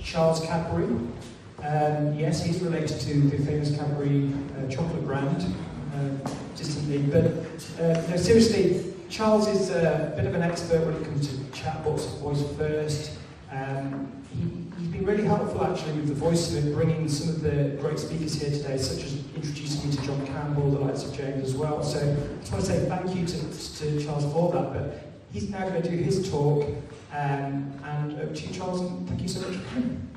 Charles Cadbury. Yes, he's related to the famous Cadbury chocolate brand, distantly. But no, seriously, Charles is a bit of an expert when it comes to chatbots, voice first. He's been really helpful actually with the voice of it, bringing some of the great speakers here today, such as introducing me to John Campbell, the likes of James as well. So I just want to say thank you to Charles for that. But he's now going to do his talk, and over to you, Charles, and thank you so much for coming.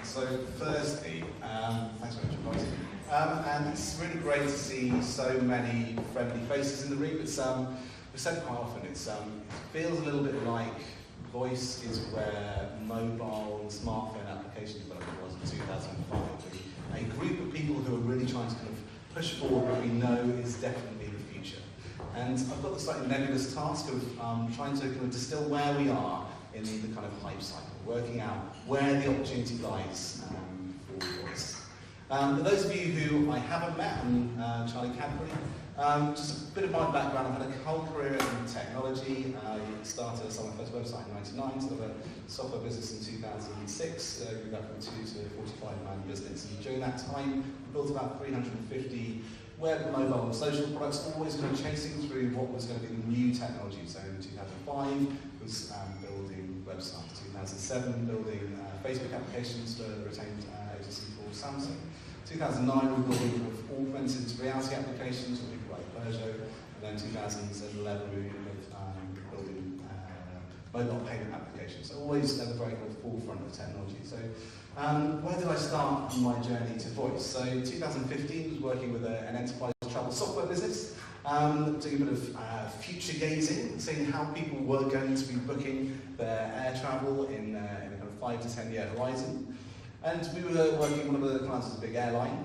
So firstly, thanks very much for inviting me. And it's really great to see so many friendly faces in the room. It's we've said quite often, it feels a little bit like voice is where mobile and smartphone application development was in 2005. A group of people who are really trying to kind of push forward what we know is definitely the future. And I've got the slightly nebulous task of trying to kind of distill where we are in the kind of hype cycle, working out where the opportunity lies for voice. For those of you who I haven't met, I'm Charlie Cadbury. Just a bit of my background, I've had a whole career in technology. I started a software first website in 1999, started a software business in 2006, grew that from 2 to 45-man business. And during that time, we built about 350 web, mobile and social products, always kind of chasing through what was going to be the new technology. So in 2005 was building websites, 2007 building Facebook applications for the retained agency called Samsung. 2009 we were building augmented reality applications for people like Peugeot, and then 2011 we were building mobile payment applications. So always at the very forefront of technology. So where did I start on my journey to voice? So 2015 I was working with an enterprise travel software business, doing a bit of future gazing, seeing how people were going to be booking their air travel in a kind of 5 to 10 year horizon. And we were working, one of the clients was a big airline,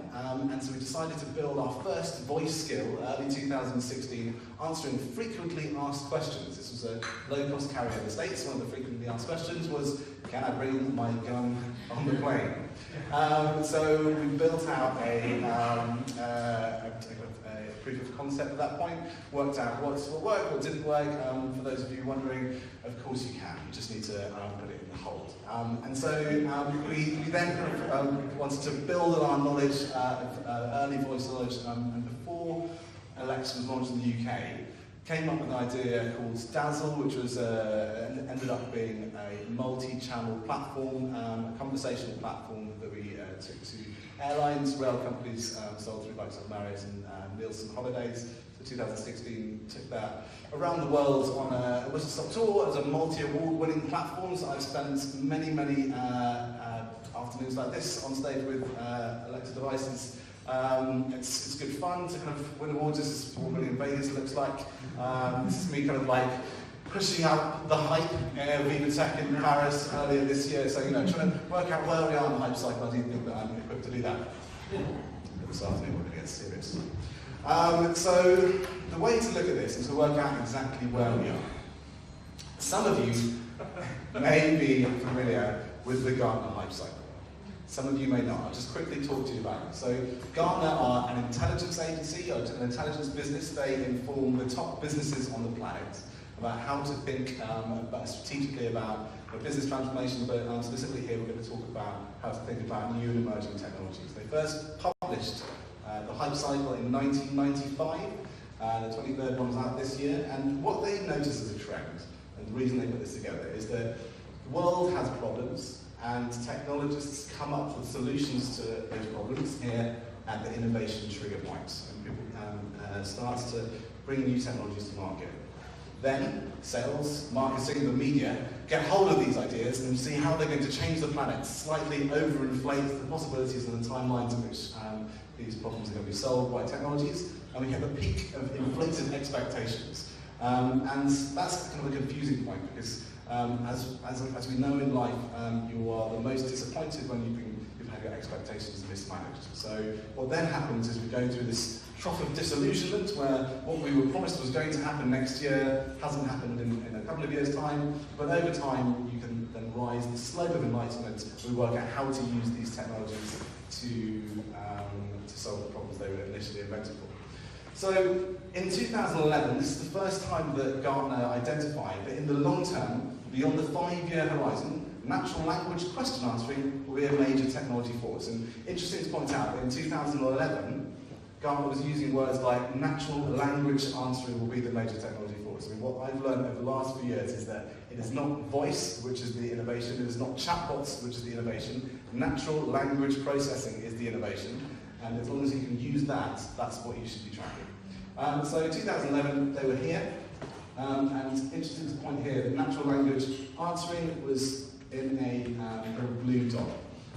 and so we decided to build our first voice skill early 2016, answering frequently asked questions. This was a low-cost carrier in the States. One of the frequently asked questions was, can I bring my gun on the plane? So we built out a proof of concept at that point, worked out what worked, what didn't work. For those of you wondering, of course you can, you just need to put it in the hold. And so we then wanted to build on our knowledge, early voice knowledge, and before Alexa was launched in the UK, came up with an idea called Dazzle, which was ended up being a multi-channel platform, a conversational platform that we took to airlines, rail companies, sold through likes of Marriott and Nielsen Holidays. So 2016 took that around the world on a whistle-stop tour as a multi-award-winning platform. So I've spent many afternoons like this on stage with Alexa devices. It's good fun to kind of win awards. This is what William Vegas looks like. This is me kind of like pushing out the hype in Viva Tech in Paris earlier this year. So, trying to work out where we are in the hype cycle. I do think that I'm equipped to do that. But this afternoon we're going to get serious. So the way to look at this is to work out exactly where we are. Some of you may be familiar with the Gartner hype cycle. Some of you may not. I'll just quickly talk to you about it. So Gartner are an intelligence agency, or an intelligence business. They inform the top businesses on the planet about how to think strategically about business transformation, but specifically here we're going to talk about how to think about new and emerging technologies. They first published the hype cycle in 1995. The 23rd one was out this year, and what they noticed as a trend, and the reason they put this together, is that the world has problems, and technologists come up with solutions to those problems here at the innovation trigger points. And people start to bring new technologies to market. Then sales, marketing, the media get hold of these ideas and see how they're going to change the planet, slightly overinflate the possibilities and the timelines in which these problems are going to be solved by technologies, and we get the peak of inflated expectations. And that's kind of a confusing point, because as we know in life, you are the most disappointed when you've had your expectations mismanaged. So what then happens is we go through this trough of disillusionment where what we were promised was going to happen next year hasn't happened in a couple of years' time, but over time you can then rise the slope of enlightenment. We work out how to use these technologies to solve the problems they were initially invented for. So in 2011, this is the first time that Gartner identified that in the long term, beyond the 5-year horizon, natural language question answering will be a major technology force. And interesting to point out that in 2011, Gartner was using words like natural language answering will be the major technology force. I mean, what I've learned over the last few years is that it is not voice, which is the innovation, it is not chatbots, which is the innovation. Natural language processing is the innovation. And as long as you can use that, that's what you should be tracking. So in 2011, they were here. And interesting to point here that natural language answering was in a blue dot.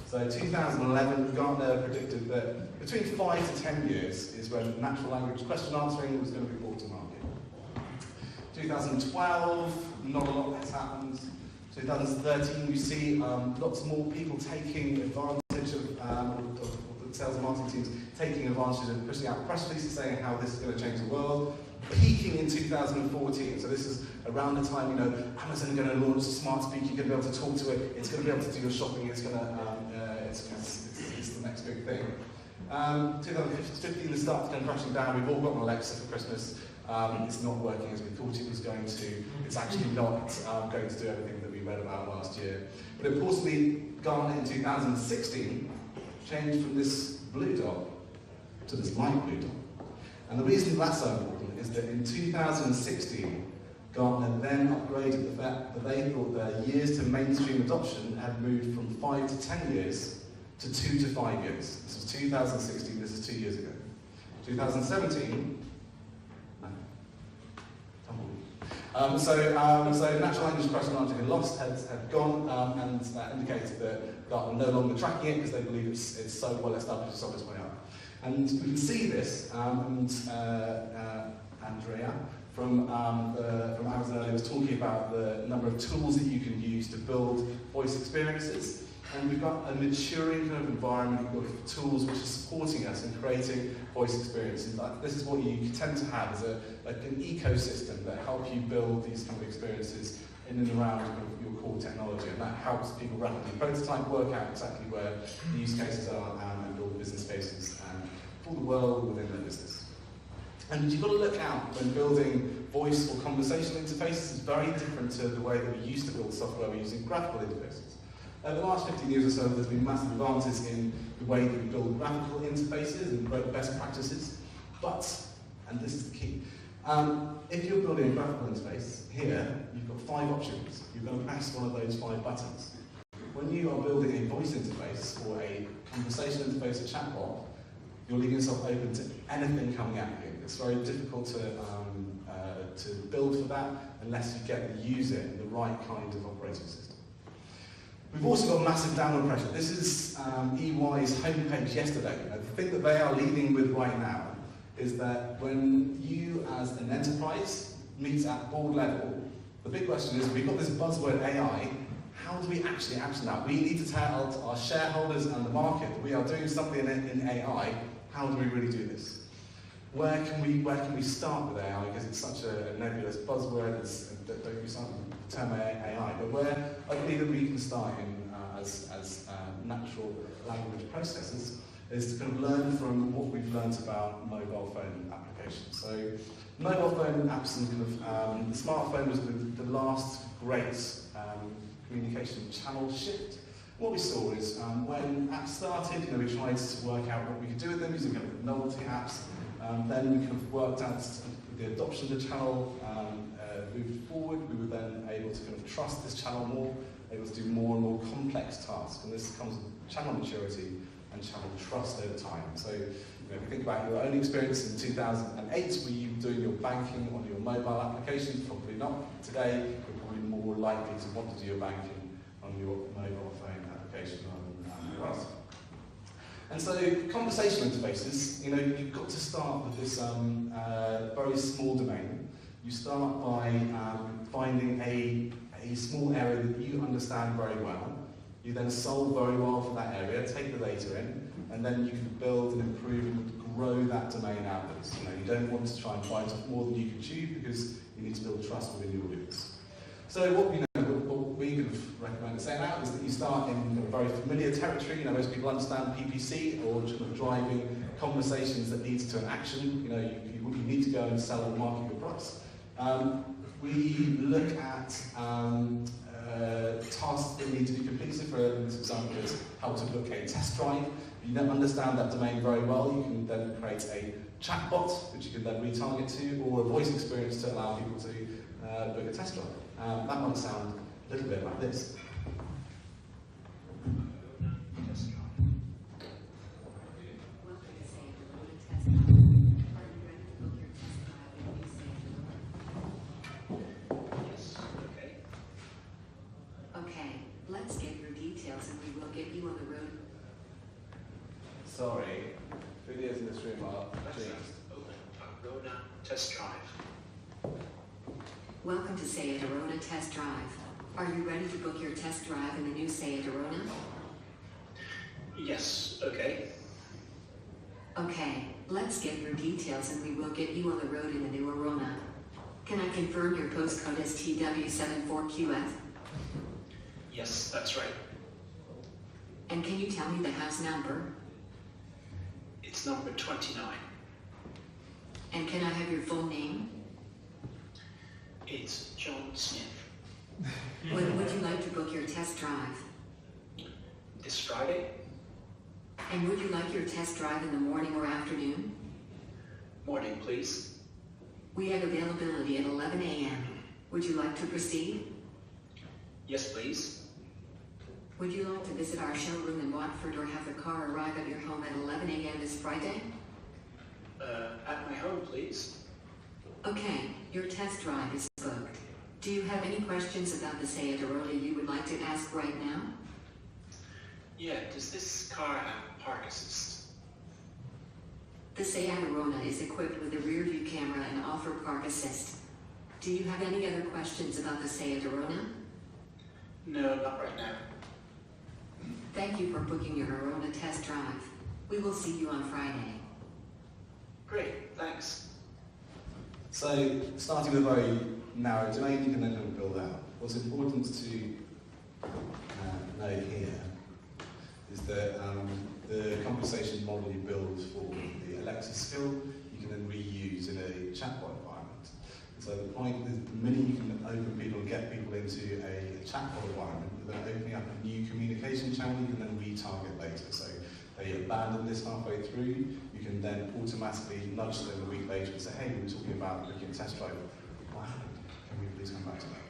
So 2011, Gartner predicted that between 5 to 10 years is when natural language question answering was going to be brought to market. 2012, not a lot has happened. 2013, we see lots more people taking advantage of the sales and marketing teams taking advantage of pushing out press releases saying how this is going to change the world. Peaking in 2014, so this is around the time, Amazon are going to launch a smart speaker, you're going to be able to talk to it, it's going to be able to do your shopping, it's going to, it's the next big thing. 2015, the starts going crashing down, we've all got an Alexa for Christmas, it's not working as we thought it was going to, it's actually not going to do everything that we read about last year. But importantly, Gartner in 2016 changed from this blue dot to this light blue dot. And the reason that's so important is that in 2016, Gartner then upgraded the fact that they thought their years to mainstream adoption had moved from 5 to 10 years to 2 to 5 years. This was 2016, this is 2 years ago. 2017, so natural language question answering had gone, and that indicates that Gartner are no longer tracking it because they believe it's so well established, it's on its way up. And we can see this, and Andrea from Amazon was talking about the number of tools that you can use to build voice experiences. And we've got a maturing kind of environment of tools which are supporting us in creating voice experiences. This is what you tend to have as an ecosystem that help you build these kind of experiences in and around kind of your core technology. And that helps people rapidly prototype, work out exactly where the use cases are, and build business cases for the world within their business. And you've got to look out when building voice or conversational interfaces. It's very different to the way that we used to build software using graphical interfaces. Over the last 15 years or so, there's been massive advances in the way that we build graphical interfaces and great best practices. But, and this is the key, if you're building a graphical interface, here, you've got 5 options. You're going to press one of those 5 buttons. When you are building a voice interface or a conversational interface, a chatbot, you're leaving yourself open to anything coming at you. It's very difficult to build for that unless you get the user in the right kind of operating system. We've also got massive downward pressure. This is EY's homepage yesterday. The thing that they are leading with right now is that when you as an enterprise meet at board level, the big question is, we've got this buzzword AI, how do we actually action that? We need to tell our shareholders and the market that we are doing something in AI. How do we really do this? Where can we start with AI? Because it's such a nebulous buzzword, don't use the term AI, but where I believe that we can start in as natural language processors is to kind of learn from what we've learned about mobile phone applications. So mobile phone apps and kind of the smartphone was the last great communication channel shift. What we saw is when apps started, we tried to work out what we could do with them using kind of novelty apps. Then we kind of worked out the adoption of the channel moved forward. We were then able to kind of trust this channel more, able to do more and more complex tasks. And this comes with channel maturity and channel trust over time. So if you think about your own experience in 2008, were you doing your banking on your mobile applications? Probably not. Today, you're probably more likely to want to do your banking on your mobile phone application rather than your else. And so conversational interfaces, you've got to start with this very small domain. You start by finding a small area that you understand very well. You then solve very well for that area, take the data in, and then you can build and improve and grow that domain outwards. You don't want to try and bite off more than you can chew because you need to build trust within your audience. So what we kind of recommend setting out is that you start in a very familiar territory. Most people understand PPC, or driving conversations that leads to an action. You need to go and sell or market your price. We look at tasks that need to be completed. For example, is how to book a test drive. If you don't understand that domain very well, you can then create a chatbot, which you can then retarget to, or a voice experience to allow people to book a test drive. That might sound a little bit like this. Let's get your details and we will get you on the road. Sorry, videos in this room are changed. Arona test drive. Welcome to Seat Arona Test Drive. Are you ready to book your test drive in the new Seat Arona? Yes, okay. Okay, let's get your details and we will get you on the road in the new Arona. Can I confirm your postcode is TW74QF? Yes, that's right. And can you tell me the house number? It's number 29. And can I have your full name? It's John Smith. When would you like to book your test drive? This Friday? And would you like your test drive in the morning or afternoon? Morning, please. We have availability at 11 a.m. Would you like to proceed? Yes, please. Would you like to visit our showroom in Watford or have the car arrive at your home at 11 a.m. this Friday? At my home, please. Okay, your test drive is booked. Do you have any questions about the Seat Arona you would like to ask right now? Yeah, does this car have park assist? The Seat Arona is equipped with a rear view camera and offer park assist. Do you have any other questions about the Seat Arona? No, not right now. Thank you for booking your Arona test drive. We will see you on Friday. Great, thanks. So, starting with a very narrow domain, you can then build out. What's important to know here is that the conversation model you build for the Alexa skill, you can then reuse in a chatbot environment. So the point is, the minute you can open people and get people into a chatbot environment, you're then opening up a new communication channel you can then retarget later. So they abandon this halfway through, you can then automatically nudge them a week later and say, hey, we were talking about booking a test drive. What happened? Can we please come back to that?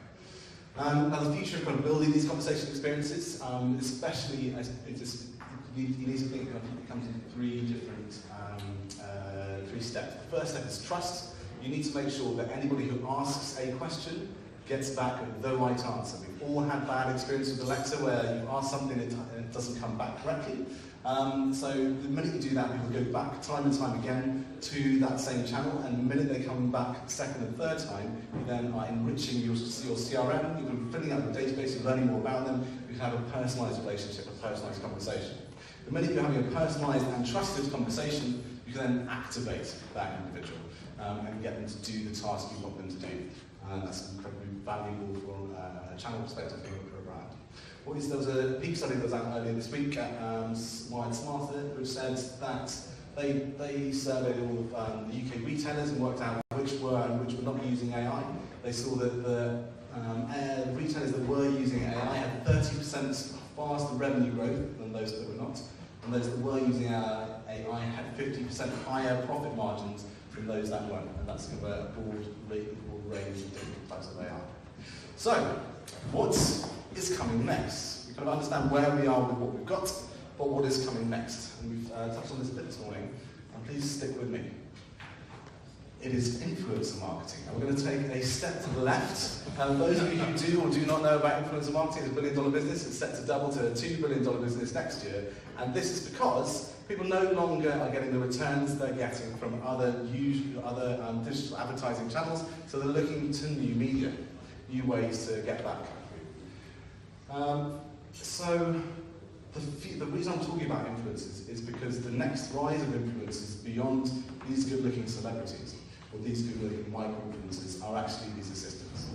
Now the future of kind of building these conversation experiences, especially as you need to think it comes in three different three steps. The first step is trust. You need to make sure that anybody who asks a question gets back the right answer. We've all had bad experiences with Alexa where you ask something and it doesn't come back correctly. So the minute you do that, people go back time and time again to that same channel, and the minute they come back second and third time, you then are enriching your CRM, you're filling up your database, you're learning more about them, you can have a personalised relationship, a personalised conversation. The minute you're having a personalised and trusted conversation, you can then activate that individual and get them to do the task you want them to do. And that's incredibly valuable from a channel perspective for a brand. There was a peak study that was out earlier this week at Wired Smarter, which said that they surveyed all of the UK retailers and worked out which were and which were not using AI. They saw that the retailers that were using AI had 30% faster revenue growth than those that were not, and those that were using AI had 50% higher profit margins than those that weren't, and that's kind of a broad range of different types of AI. So, what is coming next? We kind of understand where we are with what we've got, but what is coming next? And we've touched on this a bit this morning, and please stick with me. It is influencer marketing. And we're going to take a step to the left. Those of you who do or do not know about influencer marketing, it's a $1 billion business. It's set to double to a $2 billion business next year. And this is because people no longer are getting the returns they're getting from other digital advertising channels, so they're looking to new media, new ways to get that. So the reason I'm talking about influencers is because the next rise of influencers beyond these good-looking celebrities or these good-looking micro-influencers are actually these assistants.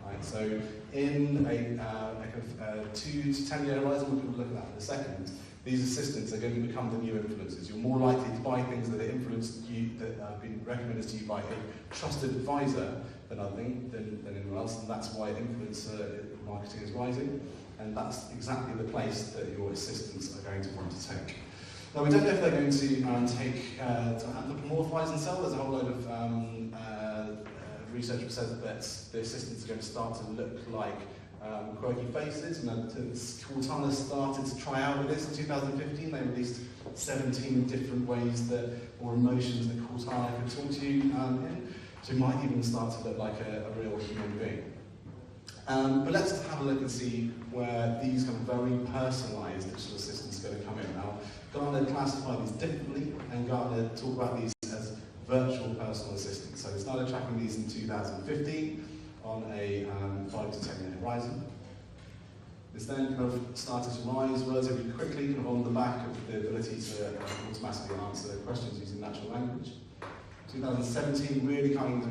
Right? So in a kind of 2 to 10 year horizon, we're going to look at that in a second. These assistants are going to become the new influencers. You're more likely to buy things that are influenced you, that have been recommended to you by a trusted advisor than anyone else, and that's why influencer marketing is rising. And that's exactly the place that your assistants are going to want to take. Now, we don't know if they're going to anthropomorphize themselves. There's a whole load of research which says that the assistants are going to start to look like quirky faces. Cortana started to try out with this in 2015. They released 17 different ways or emotions that Cortana could talk to you in. So you might even start to look like a real human being. But let's have a look and see where these kind of very personalised digital assistants are going to come in. Now, Gartner classify these differently, and Gartner talk about these as virtual personal assistants. So they started tracking these in 2015 on a 5 to 10 year horizon. This then kind of started to rise relatively quickly, kind of on the back of the ability to automatically answer questions using natural language. 2017 really kind of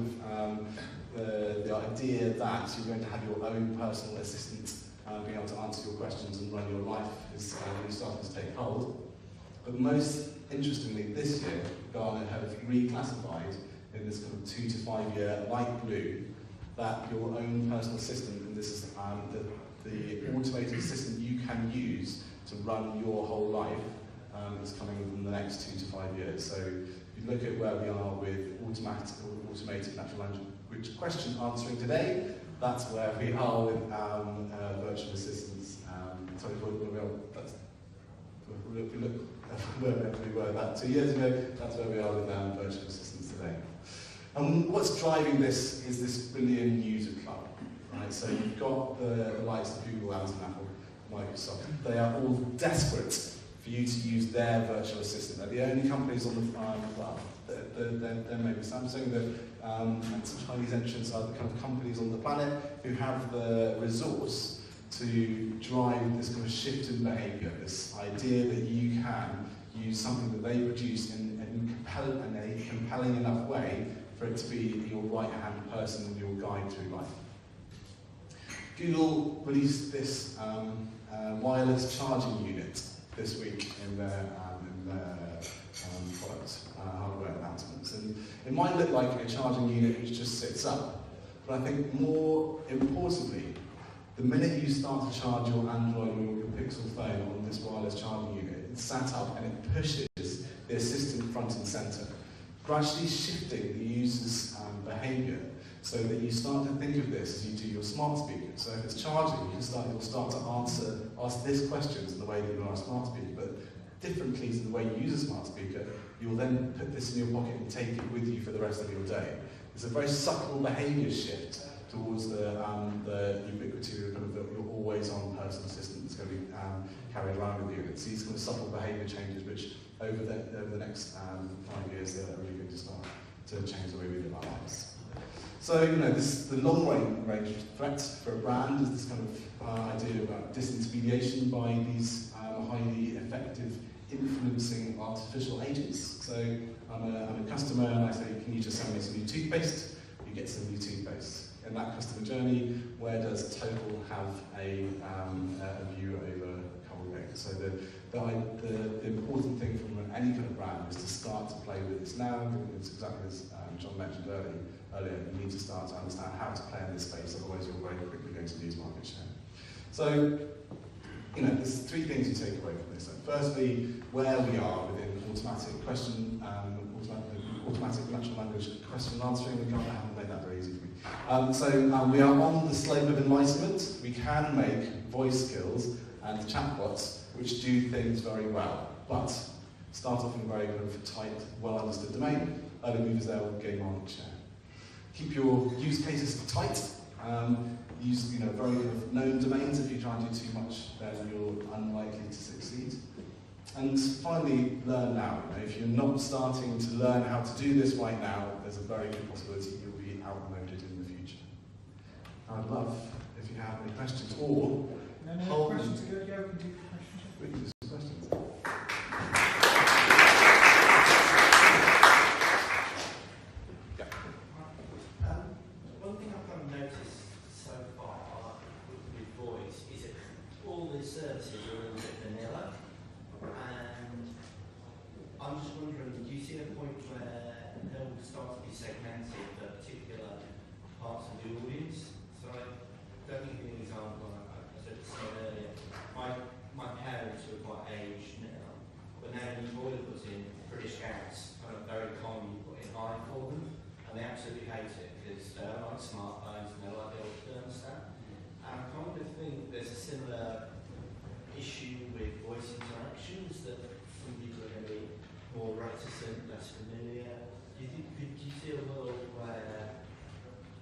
the idea that you're going to have your own personal assistant being able to answer your questions and run your life is really starting to take hold. But most interestingly, this year, Gartner have reclassified in this kind of 2 to 5 year light blue that your own personal assistant, and this is the automated assistant you can use to run your whole life, is coming within the next 2 to 5 years. So if you look at where we are with automated natural language question answering today, that's where we are with virtual assistants. If we look where we were about 2 years ago, that's where we are with virtual assistants today. And what's driving this is this billion user club, right? So you've got the likes of Google, Amazon, Apple, Microsoft. They are all desperate for you to use their virtual assistant. They're the only companies on the there may be Samsung, and some Chinese entrants are the kind of companies on the planet who have the resource to drive this kind of shift in behaviour, this idea that you can use something that they produce in a compelling enough way for it to be your right-hand person and your guide through life. Google released this wireless charging unit this week in their product hardware announcements. And it might look like a charging unit which just sits up, but I think more importantly, the minute you start to charge your Android or your Pixel phone on this wireless charging unit, it's sat up and it pushes the assistant front and centre, gradually shifting the user's behaviour so that you start to think of this as you do your smart speaker. So if it's charging, you'll start to ask this questions in the way that you are a smart speaker, but differently to the way you use a smart speaker, you will then put this in your pocket and take it with you for the rest of your day. It's a very subtle behaviour shift towards the ubiquity of kind of your always-on personal assistant that's going to be carried around with you. It's these kind of subtle behaviour changes which over the next 5 years are really going to start to change the way we live our lives. So, the long-range threat for a brand is this kind of idea about disintermediation by these highly effective influencing artificial agents. So I'm a customer and I say, can you just send me some new toothpaste? You get some new toothpaste. In that customer journey, where does Total have a view over Colgate? So the important thing from any kind of brand is to start to play with this now. It's exactly as John mentioned earlier. You need to start to understand how to play in this space, otherwise you're very quickly going to lose market share. So, there's 3 things you take away from this. So firstly, where we are within automatic natural language question answering. I haven't made that very easy for me. We are on the slope of enlightenment. We can make voice skills and chatbots which do things very well, but start off in a very kind of tight, well-understood domain. Early movers there will gain market share. Keep your use cases tight. Use very kind of known domains. If you try and do too much, then you're unlikely to succeed. And finally, learn now. If you're not starting to learn how to do this right now, there's a very good possibility you'll be outmoded in the future. I'd love if you have any questions or no questions are good. Yeah, we can do questions. We can do some questions. One thing I've kind of noticed so services are a little bit vanilla, and I'm just wondering, do you see a point where they'll start to be segmented for particular parts of the audience? So let me give you an example. I said earlier, my parents who are quite aged now, but now when Boyle puts in British Gas, kind of very commonly put in I for them, and they absolutely hate it because they don't like smartphones and they like the old thermostat. And I kind of think there's a similar issue with voice interactions that some people are going to be more reticent, less familiar. Do you see a world where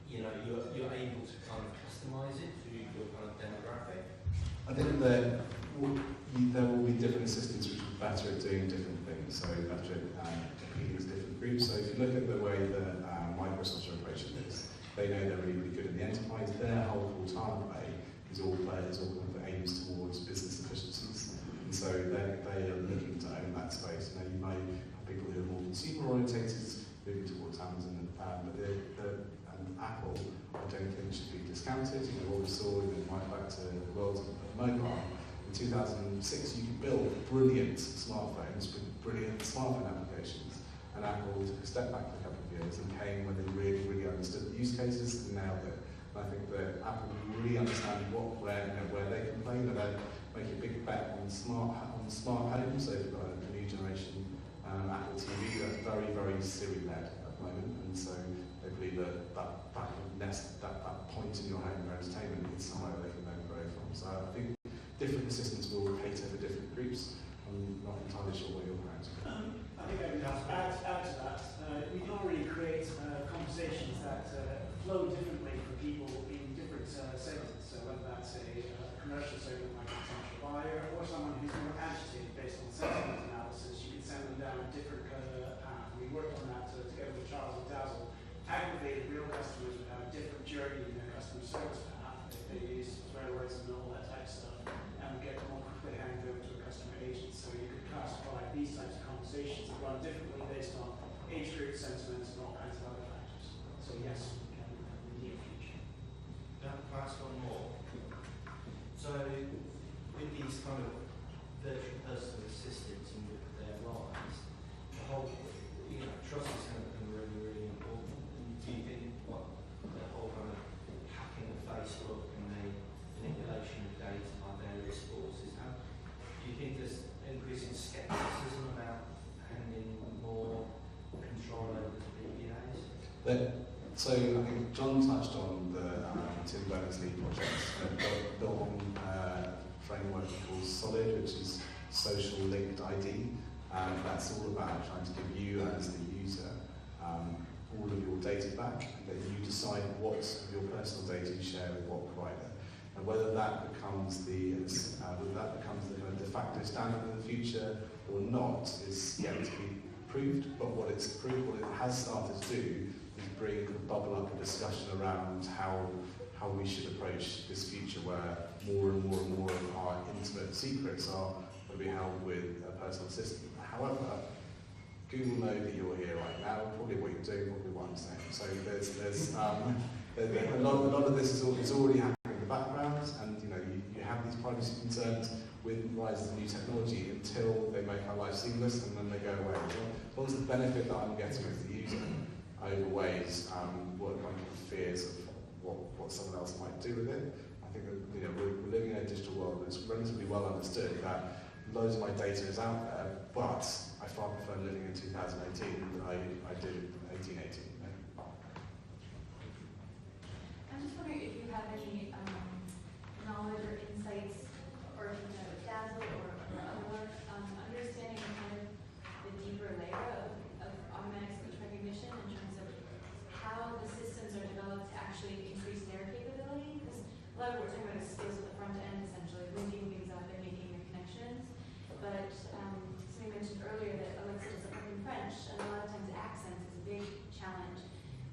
you're able to kind of customise it to your kind of demographic? I think that there will be different assistants which are better at doing different things, so better at appealing to different groups. So if you look at the way that Microsoft are approaching this, they know they're really, really good in the enterprise. Their whole target way is all kind of aims towards business efficiencies. And so they are looking to own that space. You might have people who are more consumer orientated, moving towards Amazon, and Apple, I don't think should be discounted. What we saw right back to the world of mobile, in 2006 you could build brilliant smartphones with brilliant smartphone applications. And Apple took a step back for a couple of years and came when they really, really understood the use cases and nailed it. And I think that Apple really understand where they can play, that they make a big bet on smart homes. So they've got a new generation Apple TV that's very, very Siri-led at the moment, and so they believe that point in your home for entertainment is somewhere they can then grow from. So I think different assistants will cater for different groups. I'm not entirely sure what your plans are. I think I would add to that. We can already create conversations that flow differently for people in different segments. So whether that's a commercial segment like a potential buyer, or someone who's more agitated based on sentiment analysis, you can send them down a different path. We worked on that together with Charles and Dazzle. Activated real customers would have a different journey in their customer service path. They use swear words and all that type of stuff, and we get more quickly handed over to a customer agent. So you could classify these types of conversations that run differently based on age group, sentiments, and all kinds of other factors. So yes, we can in the near future. Perhaps one more. So with these kind of virtual personal assistants in their lives, the whole trust is going to become really, really important. And do you think the whole kind of hacking of Facebook and the manipulation of data by various forces, do you think there's increasing scepticism about handing more control over to BPAs? So I think John touched on the Tim Berners-Lee project, built on a framework called SOLID, which is social linked ID. That's all about trying to give you as the user all of your data back, and then you decide what of your personal data you share with what provider. And whether that becomes the kind of de facto standard in the future or not is yet to be proved. But what it has started to do is bubble up a discussion around how we should approach this future, where more and more and more of our intimate secrets are going to be held with a personal assistant. However, Google know that you're here right now, probably what you're doing, probably what I'm saying. So there's a lot of this is already happening in the background, and you have these privacy concerns with the rise of new technology until they make our life seamless and then they go away. As long as the benefit that I'm getting as the user overweighs what my fears of what someone else might do with it, I think that we're living in a digital world and it's relatively well understood that loads of my data is out there, but I far prefer living in 2018 than I did in 1818. I'm just wondering if you have any knowledge or insights, or Dazzle or other work, understanding kind of the deeper layer of automatic speech recognition in terms of how the systems are developed to actually increase their capability. Because a lot of what we're talking about is skills at the front end, essentially, linking things up and making the connections. But somebody mentioned earlier that Alexa doesn't work in French, and a lot of times accents is a big challenge.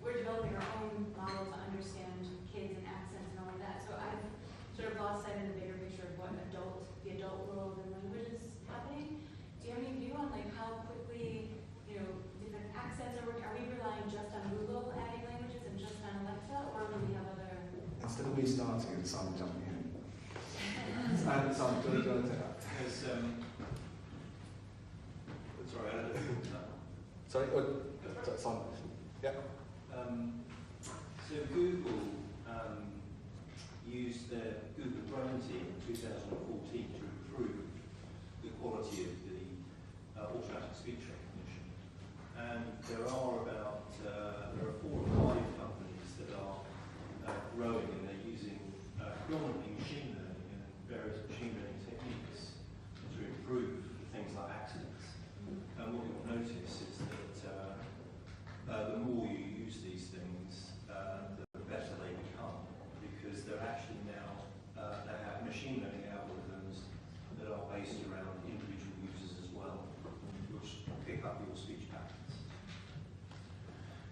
We're developing our own model to understand kids and accents and all of that. So I've sort of lost sight of the bigger picture of what the adult world and language is happening. Do you have any view on how quickly different accents are working? Are we relying just on Google adding languages and just on Alexa, or do we have other? Instead of me starting and Simon jumping in. And Simon, do you want to take that? Sorry, I Sorry, Simon. Yeah. So Google used their Google Drone team in 2014 to improve the quality of the automatic speech recognition. And there are 4 or 5 companies that are growing, and they're using predominantly machine learning and various machine learning techniques to improve things like accidents. And what you'll notice is that the more you use these things, the better they become, because they're actually now, they have machine learning algorithms that are based around individual users as well, which pick up your speech patterns.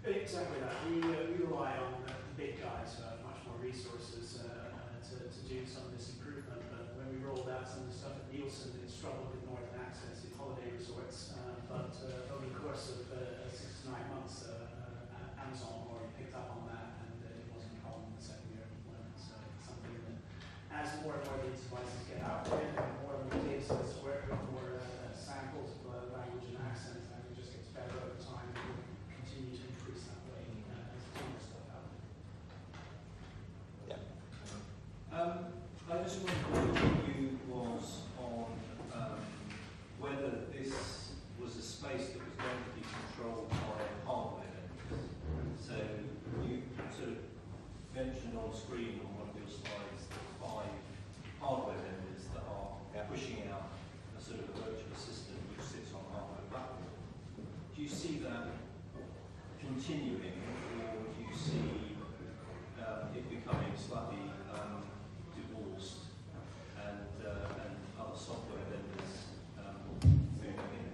Exactly that. We rely on the big guys who have much more resources to do some of this improvement. But when we rolled out some of the stuff at Nielsen, it struggled with northern accents in holiday resorts. But over the course of 6 to 9 months, Amazon already picked up on that, and it wasn't a problem in the second year of deployment. So it's something that as more and more of these devices get out there, and more and more data sets work with more samples of language and accents, and it just gets better over time. And we'll continue to increase that way as more stuff out there. Yeah. I just wondered what your view was on whether this was a space that was going to be controlled by hardware vendors. So you sort of mentioned on screen on one of your slides the 5 hardware vendors that are pushing out a sort of a virtual assistant which sits on a hardware platform. Do you see that continuing, or do you see it becoming slightly divorced and other software vendors moving in?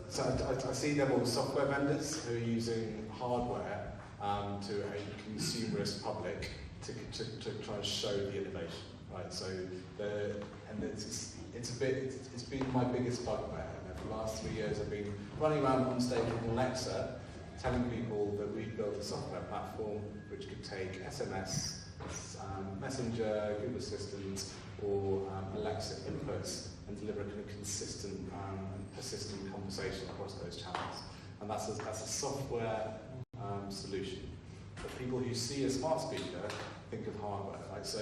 So I see them all software vendors who are using hardware to a consumerist public to try and show the innovation, right? So it's been my biggest bugbear. And for the last 3 years, I've been running around on stage with Alexa, telling people that we've built a software platform which could take SMS, Messenger, Google Assistant, or Alexa inputs and deliver a kind of consistent and persistent conversation across those channels. And that's a software solution. But people who see a smart speaker think of hardware, right? So,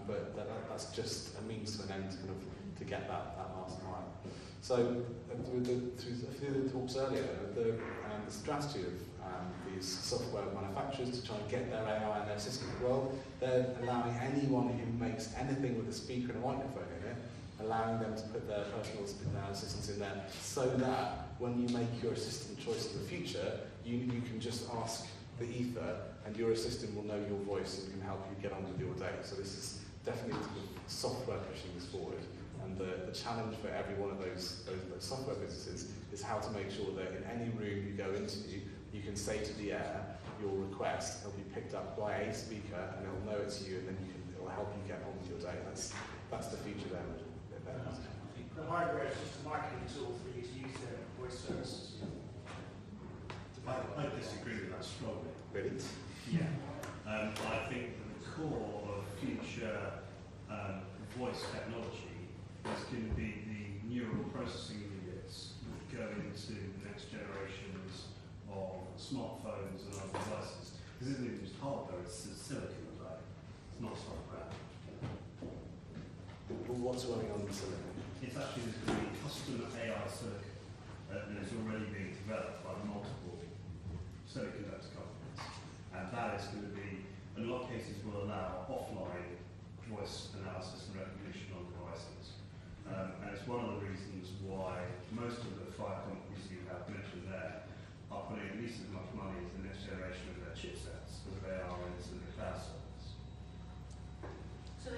but that's just a means to an end to get that last mile. So, through a few of the talks earlier, the strategy of these software manufacturers to try and get their AI and their system well, they're allowing anyone who makes anything with a speaker and a microphone in it, allowing them to put their personal assistants in there, so that when you make your assistant choice in the future, you can just ask the ether, and your assistant will know your voice and can help you get on with your day. So this is definitely software pushing this forward. And the challenge for every one of those software businesses is how to make sure that in any room you go into, you can say to the air your request, it'll be picked up by a speaker, and it'll know it's you, and then it'll help you get on with your day. That's the future there. The hardware is just a marketing tool for you to use their voice services. I disagree with that strongly. Really? Yeah. I think that the core of future voice technology is going to be the neural processing units that go into the next generations of smartphones and other devices. This isn't even just hardware, it's silicon play. It's not software. Well, what's running on the silicon? It's actually there's going to be custom AI silicon that is already being developed by multiple semiconductor companies. And that is going to be, in a lot of cases, will allow offline voice analysis and recognition on devices. And it's one of the reasons why most of the 5 companies you have mentioned there are putting at least as much money into the next generation of their chipsets as they are into the cloud service. So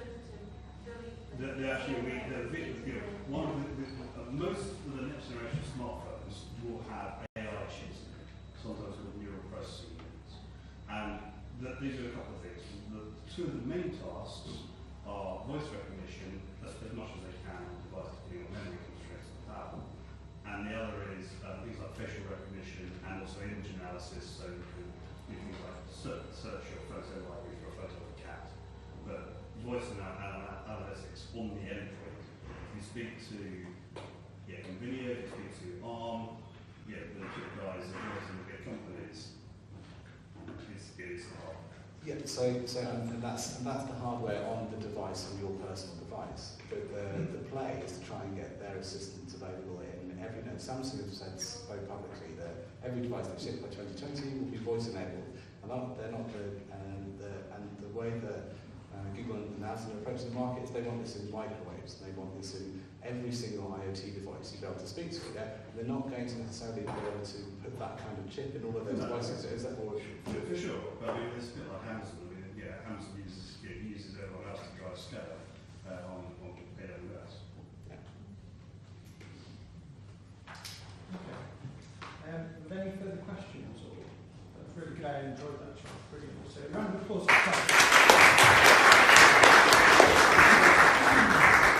most of the next generation smartphones will have AI chips in it, sometimes with neural processing units. And these are a couple of things. The 2 of the main tasks are voice recognition, as much as they can on devices depending on memory constraints and power. And the other is things like facial recognition and also image analysis, so you can do things like search your photo library for a photo of a cat. But voice analytics on the speak to NVIDIA, if you speak to ARM, the chip guys, as well as the big companies, it is hard. Yeah, and that's the hardware on the device, on your personal device. But the play is to try and get their assistance available in every node. Samsung have said very publicly that every device they ship by 2020 will be voice enabled. And they're not the way that Google and Amazon are approaching the market is they want this in microwaves. They want this in every single IoT device you'll be able to speak to. Yeah? They're not going to necessarily be able to put that kind of chip in all of those devices. Is that more? For sure, but I mean, it's a bit like Amazon. I mean, Amazon uses everyone else to drive scale on AWS. Okay. With any further questions? Or that's really good. I enjoyed that, Charles. Brilliant. So, round of applause for Charles.